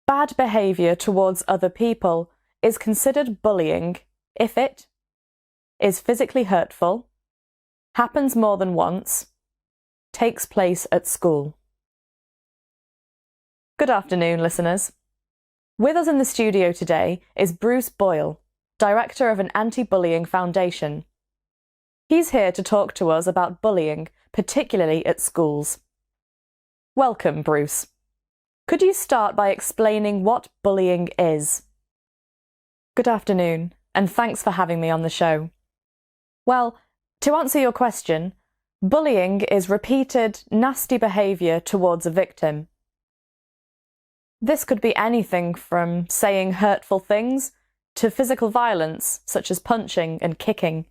Bad behaviour towards other people is considered bullying if it is physically hurtful, happens more than once, takes place at school. Good afternoon, listeners. With us in the studio today is Bruce Boyle, Director of an anti-bullying foundation. He's here to talk to us about bullying, particularly at schools. Welcome, Bruce. Could you start by explaining what bullying is? Good afternoon, and thanks for having me on the show. Well, to answer your question, bullying is repeated, nasty behaviour towards a victim. This could be anything from saying hurtful things to physical violence, such as punching and kicking.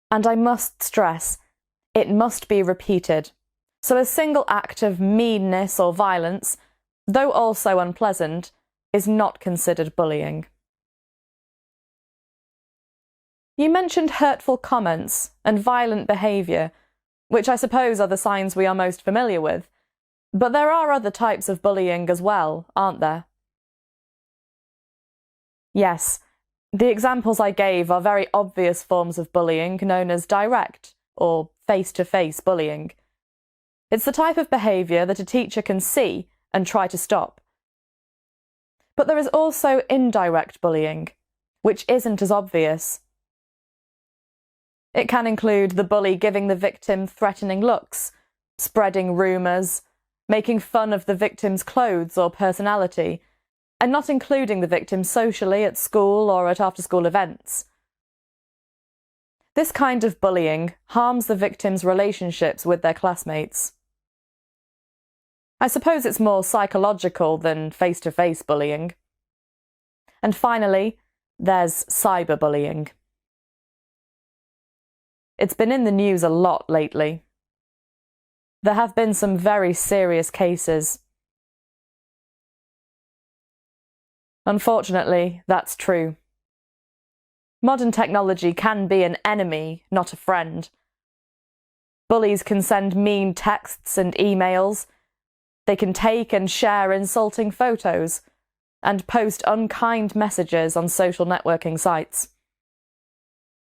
And I must stress, it must be repeated. So a single act of meanness or violence, though also unpleasant, is not considered bullying. You mentioned hurtful comments and violent behaviour, which I suppose are the signs we are most familiar with. But there are other types of bullying as well, aren't there? Yes, the examples I gave are very obvious forms of bullying known as direct or face-to-face bullying. It's the type of behaviour that a teacher can see and try to stop. But there is also indirect bullying, which isn't as obvious. It can include the bully giving the victim threatening looks, spreading rumours, making fun of the victim's clothes or personality, and not including the victim socially at school or at after-school events. This kind of bullying harms the victim's relationships with their classmates. I suppose it's more psychological than face-to-face bullying. And finally, there's cyberbullying. It's been in the news a lot lately. There have been some very serious cases. Unfortunately, that's true. Modern technology can be an enemy, not a friend. Bullies can send mean texts and emails. They can take and share insulting photos and post unkind messages on social networking sites.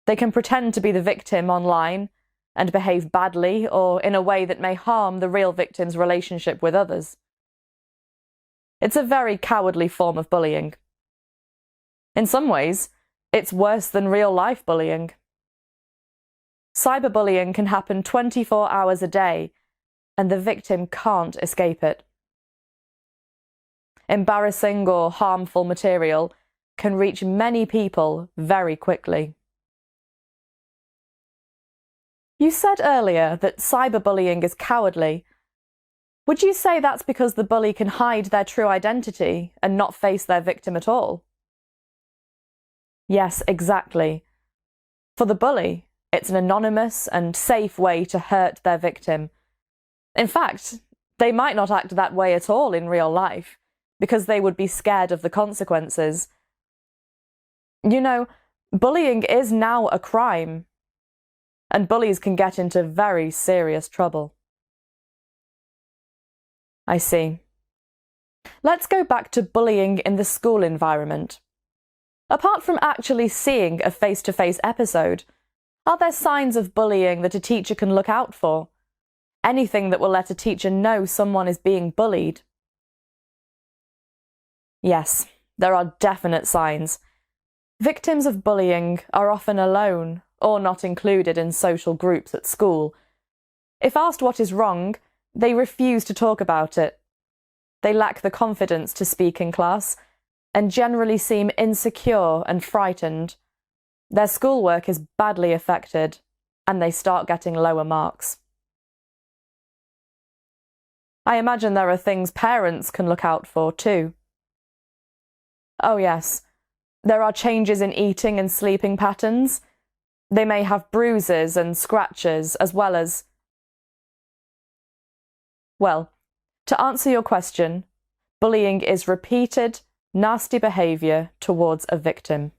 They can pretend to be the victim online and behave badly or in a way that may harm the real victim's relationship with others. It's a very cowardly form of bullying. In some ways, it's worse than real-life bullying. Cyberbullying can happen 24 hours a day, and the victim can't escape it. Embarrassing or harmful material can reach many people very quickly. You said earlier that cyberbullying is cowardly. Would you say that's because the bully can hide their true identity and not face their victim at all? Yes, exactly. For the bully, it's an anonymous and safe way to hurt their victim. In fact, they might not act that way at all in real life, because they would be scared of the consequences. You know, bullying is now a crime, and bullies can get into very serious trouble. I see. Let's go back to bullying in the school environment. Apart from actually seeing a face-to-face episode, are there signs of bullying that a teacher can look out for? Anything that will let a teacher know someone is being bullied? Yes, there are definite signs. Victims of bullying are often alone or not included in social groups at school. If asked what is wrong, they refuse to talk about it. They lack the confidence to speak in class and generally seem insecure and frightened. Their schoolwork is badly affected and they start getting lower marks. I imagine there are things parents can look out for too. Oh yes, there are changes in eating and sleeping patterns. They may have bruises and scratches as well as... Well, to answer your question, bullying is repeated, nasty behaviour towards a victim.